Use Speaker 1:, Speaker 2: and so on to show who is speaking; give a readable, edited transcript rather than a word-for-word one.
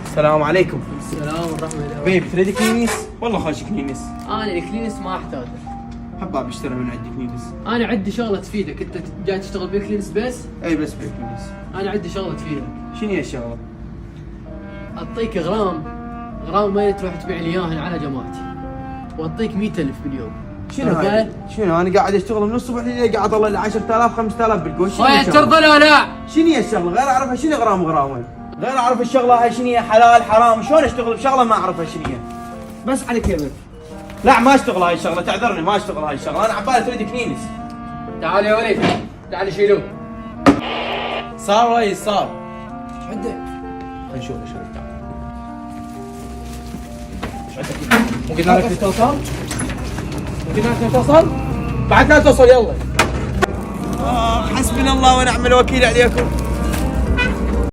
Speaker 1: السلام عليكم.
Speaker 2: السلام ورحمة الله.
Speaker 1: بيب تريد كنيس؟ والله خاش كنيس.
Speaker 2: انا الكلينس ما احتاجه.
Speaker 1: حباب اشتري من عندي كنيس.
Speaker 2: انا عندي شغله تفيدك، انت جاي تشتغل بالكلينس بس؟
Speaker 1: اي بس بالكنيس.
Speaker 2: انا عندي شغله تفيدك.
Speaker 1: شنو هي الشغله؟
Speaker 2: اعطيك غرام ما تروح تبيع لي اياهن على جماعتي، واعطيك 100,000 باليوم.
Speaker 1: شنو هاي؟ شنو انا قاعد اشتغل من الصبح لليل قاعد اطلع لي 10,000 5,000 بالقوش.
Speaker 2: خويا ترضى لا لا؟
Speaker 1: شنو هي الشغله؟ غير اعرفها شنو غرام غير اعرف الشغله هاي شنو هي حلال حرام، شلون اشتغل بشغله ما اعرفها شنو هي؟ بس على كيفك. لا ما اشتغل هاي الشغله، تعذرني ما اشتغل هاي الشغله، انا عبالي تريد كنيس.
Speaker 2: تعال يا وليد، تعال شيلوه.
Speaker 1: صار ريس صار.
Speaker 2: ايش عندك؟
Speaker 1: خلينا نشوف ايش عندك. ايش عندك؟ مو قلنا لك توصل؟ مو قلنا لك توصل؟ بعد لا توصل يلا. حسبنا الله ونعم الوكيل عليكم.